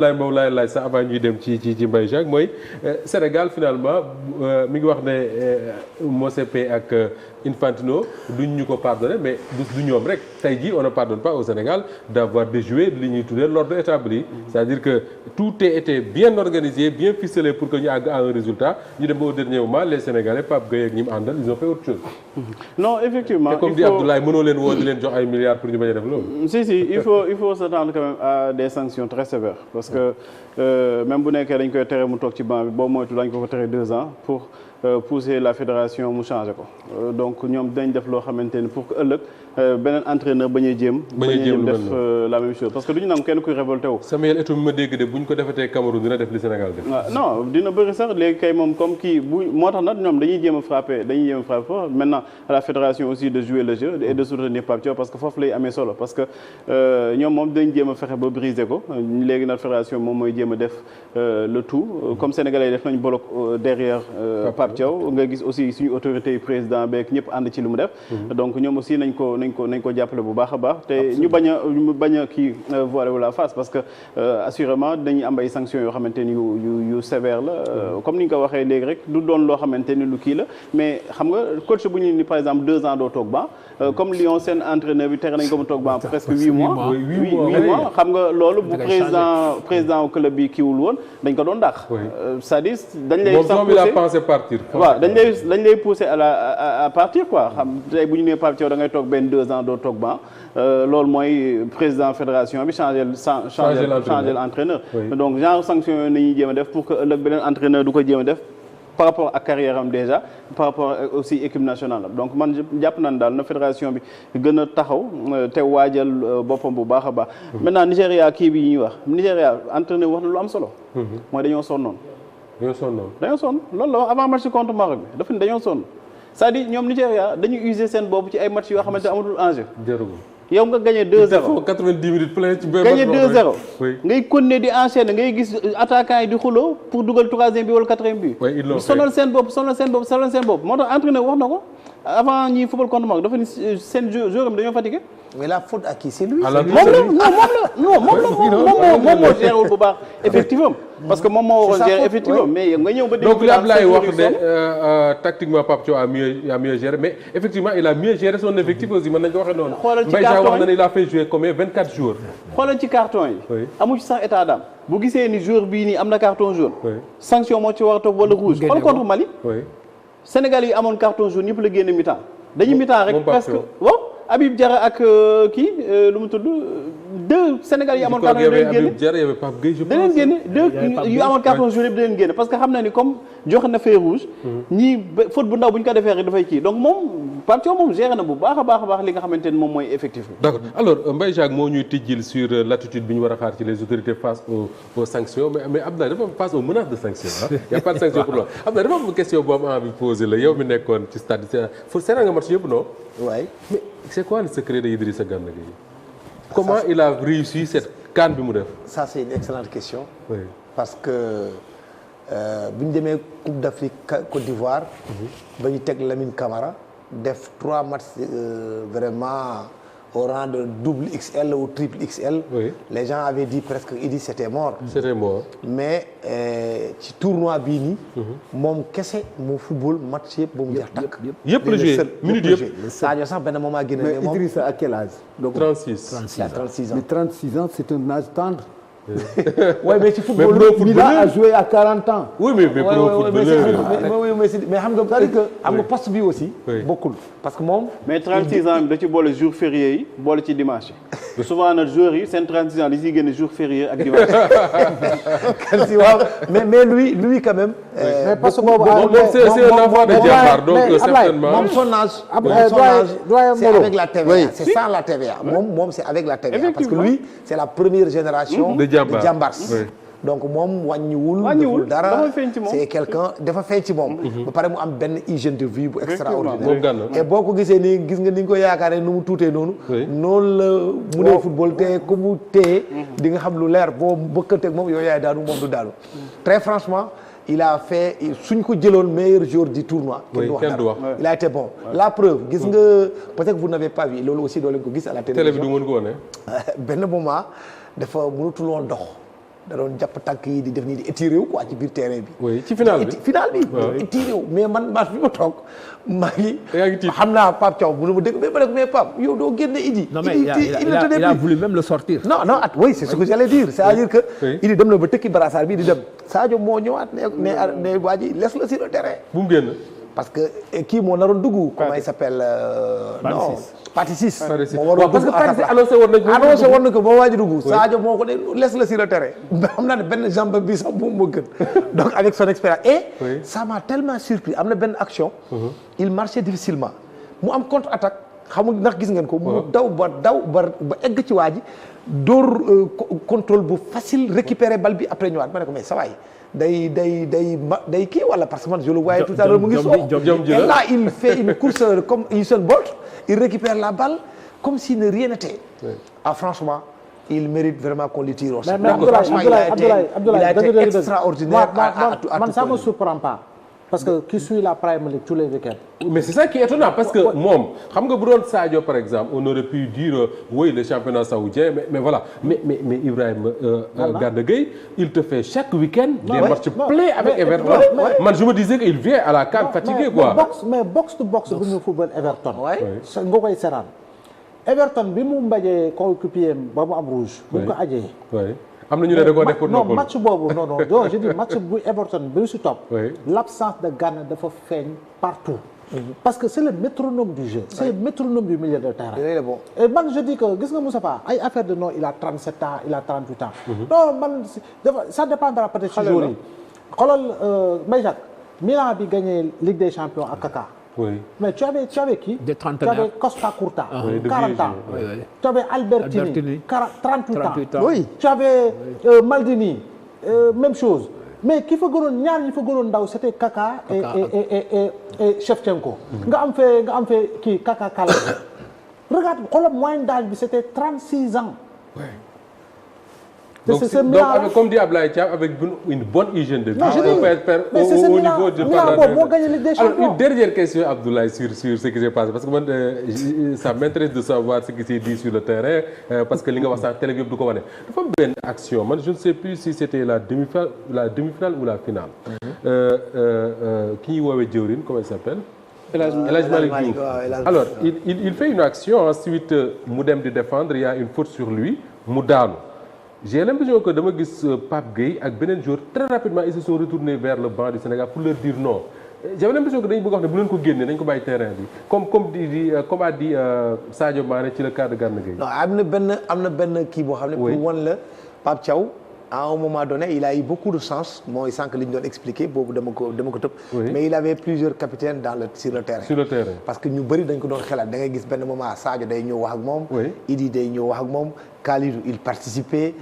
laay moom laay laaj sax avant ñuy dem ci Mbaye Jacques mooy Sénégal finalement mi ngi wax ne Motsepe ak Infantino duñ ñu ko pardonner mais du ñoom rek tey jii on ne pardonne pas au Sénégal d'avoir déjoué li ñuy tuddee l'ordre établi c'est-à-dire que tout était bien organisé bien ficelé pour que ñu àgg à un résultat ñu dem ba au dernier moment les Sénégalais Pape Gueye ak ñi mu àndal ils ont fait autre chose. Non effectivement. te comme dit Abdoulaye mënoo leen woo di leen jox ay milliards pour ñu bañ a def loolu. Si il faut s'attendre quand même à des sanctions très sévères parce que même bu nekkee dañ koy tere mu toog ci banc bi boo moytu dañ ko tere 2 ans pour pousser la fédération mu changer ko donc ñoom dañ def loo xamante ni pour que ëllëg beneen entraîneur bañ a jéem def la même chose parce que du ñu nam kenn kuy révolté wu. Samuel Eto'o mi ma dégg de bu ñu ko defatee Cameroun dina def li Sénégal def. Non dina bëri sax léegi kay moom comme kii bu moo tax nag ñoom dañuy jéem a frappé fort maintenant à la fédération aussi de jouer le jeu et de soutenir Pape Thiaw parce que foofu lay amee solo parce que ñoom moom dañ jéem a fexe ba briser ko léegi nag fédération moom mooy jéem a def le tout comme sénégalais yi def nañ bloc derrière Pape Thiaw nga gis aussi suñu autorités yi président beeg ñëpp ànd ci lu mu def donc ñoom aussi nañ ko jàppale bu baax a baax te ñu bañ a kii voiler la face parce que assurément dañuy am ay sanctions yoo xamante ni yu sévère la comme ni nga ko waxee léegi rek du doon loo xamante ni lu kii la mais xam nga coach bu ñu ni par exemple 2 ans doo toog ban comme Lyon seen entraîneur bi tere nañ ko mu toog ban presque 8 mois 8 mois xam nga loolu bu président club bi kiiwul woon dañ ko doon dàq c'est-à-dire dañ lay pensé partir waaw dañ lay pousser à partir quoi xam tey bu ñu nee Pape Thiaw da ngay toog benn 2 ans doo toog ban loolu mooy président fédération bi changer l'entraîneur donc genre sanction yooyu nañuy jéem a def pour que ëllëg beneen entraîneur du ko jéem a def par rapport ak carrière am déjà par rapport aussi équipe nationale donc man jàpp nañ daal na fédération bi gën a taxaw te waajal boppam bu baax a baax maintenant Nigéria kii bi ñuy wax Nigéria entraîneur wax na lu am solo mooy dañoo sonnoon loolu la wax avant match contre Maroc bi dafa ne dañoo sonn c'est-à-dire ñoom Nigéria dañuy user seen bopp ci ay match yoo xamante amatul enjeu yow nga gagné 2-0 90 minutes plein ci benn gagné 2-0 ngay continuer di enchaîner ngay gis attaquant yi di xuloo pour dugal 3e bi wala 4e bi sonal seen bopp moo tax entraîneur wax na ko avant ñi football contre Maroc dafa ni seen joueur am dañoo fatigué mais la faute à qui c'est lui moom moo gérewul bu baax effectivement parce que moom moo waroon gérer effectivement mais nga ñëw ba donc li Ablaye wax ne tactiquement Pape Thiaw a mieux géré mais effectivement il a mieux géré son effectif aussi mën nañ ko waxee noonu Mbaye Jacques wax na ne il a fait jouer combien 24 jours xoolal ci carton yi amu ci sax état d'âme bu gisee ni joueur bii nii am na carton jaune sanction moo ci war a topp wala rouge xool contre Mali Sénégal yi amoon carton jaune ñëpp la génne mi-temps dañu mi-temps rek presque waaw Habib Diarra ak kii lu mu tudd 2 Sénégal yi amoon carton jaune da leen génne 2 yu amoon carton jaune yëpp da leen génne parce que xam na ni comme joxe na feu rouge ñii faute bu ndaw bu ñu ko defee rek dafay kii donc moom Pape Thiaw moom géré na bu baax a baax li nga xamante ni moom mooy effectif bi. d'accord alors Mbaye Jacques moo ñuy tijjil sur l'attitude bi ñu war a xaar ci les autorités face aux sanctions mais Abdoulaye dafa am face aux menaces de sanctions y a pas de sanction pour loolu Abdoulaye dafa am question boo am envie poser la yow mi nekkoon ci stade seetaan nga match yëpp non. waay mais c'est quoi le secret de Idrissa Gana Gueye comment il a réussi cette CAN bi mu def. Ça c'est une excellente question. Oui. Parce que bu ñu demee Coupe d'Afrique Côte d'Ivoire. ba ñu teg Lamine Camara def 3 matchs vraiment au rang de double XL ou triple XL. Oui. Les gens avaient dit presque Idi c'était mort. C'était mort. Mais ci tournoi bii nii. moom kese moo football match yëpp ba mu jeex tàkk. yëpp la joué minute yëpp. Sadio sax benn moment génn ne moom. Mais Idrissa à quel âge? Donc 36. 36 ans. Mais 36 ans c'est un âge tendre. Oui, mais ci football Milan a joué à 40 ans. Oui, mais pro footballeur. mais xam nga poste bi aussi. bokkul parce que moom. mais 36 ans da ci boole jour férié yi boole ci dimanche yi. souvent nag joueurs yi seen 36 ans li siy génne jour férié ak dimanche. kan si waaw mais lui quand même. mais parce que boobu c'est un enfant de Diambar donc certainement. moom son âge. c'est avec la TVA. C'est sans la TVA. moom c'est avec la TVA. parce que lui c'est la première génération. de Jambars. donc moom wàññiwul dara c'est quelqu'un dafa feeñ ci moom. ba pare mu am benn hygiène de vie bu extraordinaire. et boo ko gisee nii gis nga ni nga ko yaakaaree nu mu tuutee noonu. noonu la munee football te ku mu téye di nga xam lu leer boo bëkkanteeg moom yow yaay daanu moom du daanu. très franchement il a fait suñ ko jëloon meilleur joueur du tournoi. kenn du wax dara il a été bon. la preuve gis nga peut-être que vous n'avez pas vu loolu aussi doo leen ko gis à la télévision. télé bi du mën ko wane. benn moment dafa mënatul woon dox. da doon jàpp tànk yi di def nii di étiré wu quoi ci biir terrain bi. oui ci final bi di étiré wu mais man maa fi ma toog maa ngi. xam naa Pape Thiaw bu ma dégg mais Pape yow doo génne Idi. non mais il a voulu même le sortir. non oui c'est ce que j'allais dire c'est-à-dire que. Idi dem na ba tëkki brassard bi di dem. Sadio moo ñëwaat ne waa ji laisse le sur le terrain. bu mu génn. parce que kii moo naroon dugg. comment il s'appelle. non Pathé Ciss. moo waroon dugg parce que annoncé woon na ko boo waaj a dugg. Sadio moo ko ne laisse le sur le terrain. xam naa ne benn jambe bi sax moom moo gën. donc avec son expérience et. ça m'a tellement surpris am na benn action. il marchait difficilement mu am contre attaque xamul ndax gis ngeen ko. mu daw ba egg ci waa ji dóor contrôle bu facile récupérer bal bi après ñëwaat ma ne ko mais ça va day kii wala parce que man je le voyais tout à l'heure mu ngi soox et là il fait une course comme Usain Bolt il récupère la balle comme si ne rien n'était. Ah franchement il mérite vraiment qu'on lui tire au sort. mais Abdoulaye il a été extraordinaire man ça me surprend pas. parce que qui suit la Premier League tous les week-ends. mais c'est ça qui est étonnant parce que moom xam nga bu doon Sadio par exemple on aurait pu dire oui le championnat saoudien mais voilà mais Ibrahima Gana Gueye il te fait chaque week-end des matchs pleins avec Everton. man je me disais qu'il vient à la CAN fatigué quoi. mais box to box bu ñu football Everton. nga koy seraan. Everton bi mu mbajee coéquipier ba mu am rouge. bu ko ajee. am na ñu ne da koo def pour non match boobu non je dis match bu Everton bi su topp. l'absence de Gana dafa feeñ partout. parce que c'est le métronome du jeu. c'est le métronome du milieu de terrain. et man je dis que gis nga Moustapha ay affaire de non il a 37 ans il a 38 ans. non man ça dépendra peut-être ci jour yi. xoolal Mbaye Jacques Milan bi gagné Ligue des Champions ak Kaka. Oui. Mais tu avais qui? Des trentenaires. Tu avais Costa Curta, 40 ans. Oui. Tu avais Albertini, 38 ans. Oui. Tu avais Maldini, même chose. Mais ki fa gënoon ñaar ñi fa gënoon ndaw c'était Kaka et Shevchenko. nga am fe kii Kaka Kala. Regarde, xoolal moyenne d'âge bi c'était 36 ans. Ouais. Donc comme dit Ablaye Thiam avec une bonne hygiène de vie. Non, je dis, au niveau de moo gagné Ligue des Champions. Alors une dernière question Abdoulaye sur ce qui s'est passé parce que man ça m'intéresse de savoir ce qui s'est dit sur le terrain parce que li nga wax sax télé yëpp du ko wane. dafa am benn action man je ne sais plus si c'était la demi-finale ou la finale. ki ñuy woowee Diawrine comment il s'appelle. El Hadj Malick Diouf. Alors il fait une action ensuite mu dem di défendre il y a une faute sur lui mu daanu. J'ai l'impression que dama gis Pape Gueye ak beneen joueur très rapidement ils se sont retournés vers le banc du Sénégal pour leur dire non j'avais l'impression que dañu bëgg wax ne bu leen ko génnee dañ ko bàyyi terrain bi comme a dit Sadio Mané ci le cas de Gana Gueye. non am na benn kii boo xam ne. pour wan la Pape Thiaw à un moment donné il a eu beaucoup de chance mooy sànq li ñu doon expliquer boobu dama ko tëb. mais il avait plusieurs capitaines sur le terrain. parce que ñu bëri dañ ko doon xelaat da ngay gis benn moment Sadio day ñëw wax ak moom. Idi day ñëw wax ak moom. Kalidou il participait.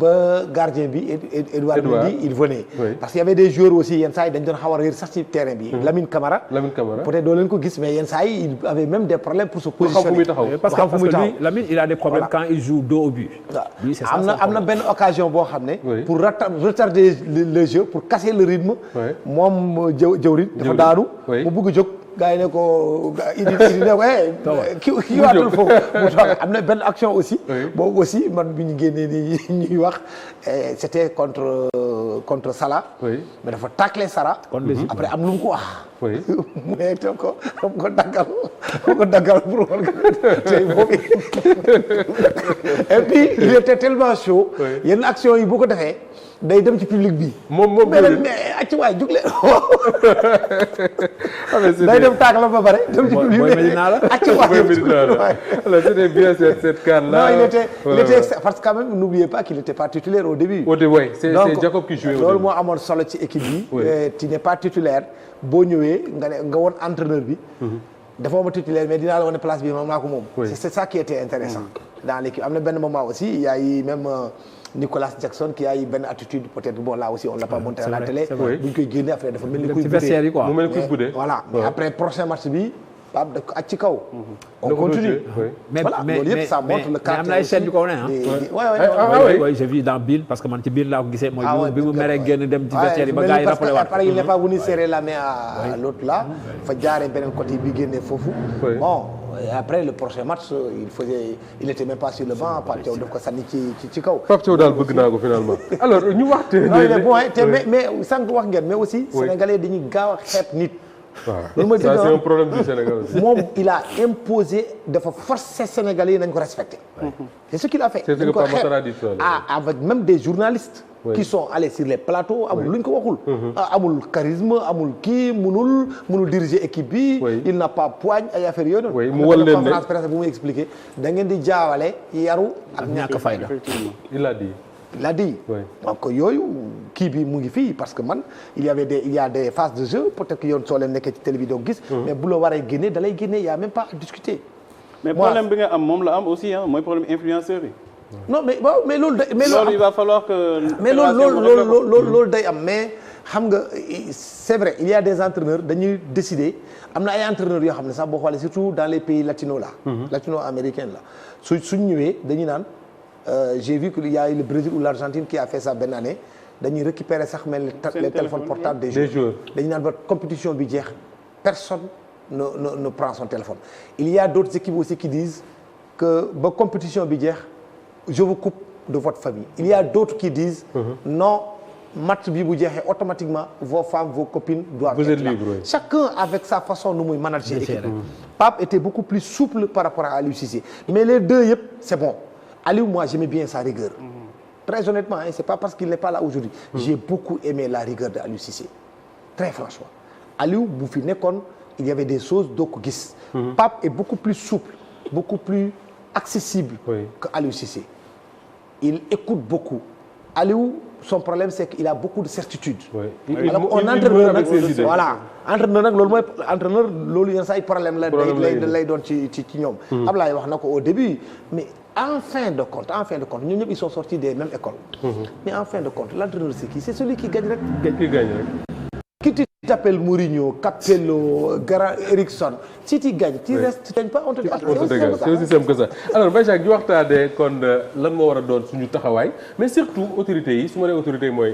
ba gardien bi Edouard Mendy il venait. parce qu'il y avait des joueurs aussi yenn saa yi dañ doon xaw a réer sax ci terrain bi. Lamine Camara peut-être doo leen ko gis mais yenn saa yi il avait même des problèmes pour se positionner. parce que lui Lamine il a des problèmes quand il joue dos au but. am na benn occasion boo xam ne. pour retarder le jeu pour casser le rythme. moom Diawrine dafa daanu. mu bëgg jóg. gaa yi ne ko Idi ne ko kii waatul foofu mu toog am na benn action aussi boobu aussi man bi ñu génnee ni ñuy wax c'était contre Salah mais dafa tacler Salah après am lu mu ko wax mu ne te ko daggal pour war tey boobu et puis il était tellement chaud yenn action yi boo ko defee day dem ci public bi moom mais acci waay jug leen day dem tàgg la ba pare dem ci public bi acci waay c'était bien cette CAN là non il était parce que quand même n'oubliez pas qu'il n'était pas titulaire au début c'est Jacob qui jouait loolu moo amoon solo ci équipe bi tu n'es pas titulaire boo ñëwee nga woon entraîneur bi dafa ma titulaire mais dinaa la wane place bi moom maa ko moom c'est ça qui était intéressant dans l'équipe am na benn moment aussi il y a eu même Nicolas Jackson qui a eu benn attitude peut-être bon là aussi on l'a pas montré à la télé bu ñu koy génne après dafa mel ni kuy budee voilà mais après prochain match bi Pape da ko ak ci kaw on continue voilà loolu yëpp ça montre le caractère mais am na ay scènes yu ko wane oui j'ai vu dans Bill parce que man ci biir laa ko gisee mooy bi mu meree génn dem ci vestiaire yi ba gars yi rappelé waat parce que il n'est pas venu serrer la main à l'autre là fa jaaree beneen côté bi génnee foofu bon et après le prochain match il était même pas sur le banc Pape Thiaw daf ko sànni ci kaw. Pape Thiaw daal bëgg naa ko finalement. alors ñu waxte mais sànq wax ngeen mais aussi. sénégalais dañuy gaaw a xeeb nit. waaw ça c'est un problème du Sénégal aussi. moom il a imposé dafa forcer sénégalais yi nañ ko respecter. c'est ce qu'il a fait. c'est ce que Pape Matar a dit avec même des journalistes. qui sont allés sur les plateaux amul lu ñu ko waxul. amul charisme amul kii mënul diriger équipe bi. il n'a pas poigne ay affaires yooyu noonu. mu wal leen ne conférence presse bu muy expliquer da ngeen di jaawale yaru ak ñàkk fayda. il l'a dit. il a dit. donc yooyu kii bi mu ngi fii parce que man il y a des phases de jeu peut-être que yoon soo leen nekkee ci télé bi doo gis. mais bu la waree génne da lay génne y a même pas à discuter. mais problème bi nga am moom la am aussi mooy problème influenceurs yi. non mais loolu il va falloir que. mais loolu day am mais xam nga c'est vrai il y a des entraîneurs dañuy décider am na ay entraîneurs yoo xam ne sax boo xoolee surtout dans les pays latinos là. latino-américains là suñ ñëwee dañuy naan j'ai vu qu'il y a eu le Brésil ou l'Argentine qui a fait ça benn année dañuy récupérer sax mel les téléphones portables des joueurs. dañuy naan ba compétition bi jeex personne ne prend son téléphone. il y a d'autres équipes aussi qui disent que ba compétition bi jeex. je vous coupe de votre famille. Il y a d'autres qui disent non, match bi bu jeexee automatiquement vos femmes, vos copines doivent être là. Libre, oui. Chacun avec sa façon nu muy manager équipe. Pape était beaucoup plus souple par rapport à Aliou Cissé. Mais les deux yëpp c'est bon. Aliou, moi j'aimais bien sa rigueur. Très honnêtement, c'est pas parce qu'il n'est pas là aujourd'hui. J'ai beaucoup aimé la rigueur de Aliou Cissé. Très franchement. Aliou bu fi nekkoon, il y avait des choses doo ko gis. Pape est beaucoup plus souple, beaucoup plus accessible que Aliou Cissé. Il écoute beaucoup. Aliou, son problème c'est qu'il a beaucoup de certitude. Alors on entraîneur nag voilà entraîneur nag loolu mooy entraîneur loolu yenn saa ay problème la lay doon ci ñoom. Ablaye wax na ko au début mais en fin de compte ñoom ñëpp ils sont sortis des mêmes écoles. Mais en fin de compte l'entraîneur c'est qui? C'est celui qui gagne rek. Qui gagne rek. Qui t'appelle Mourinho, Capello, Eriksson, si tu gagnes, tu restes, tu gagnes pas, on te dégage. C'est aussi simple que ça. Alors Baye Jacques ñu waxtaanee kon lan moo war a doon suñu taxawaay mais surtout autorités yi su ma nee autorités yi mooy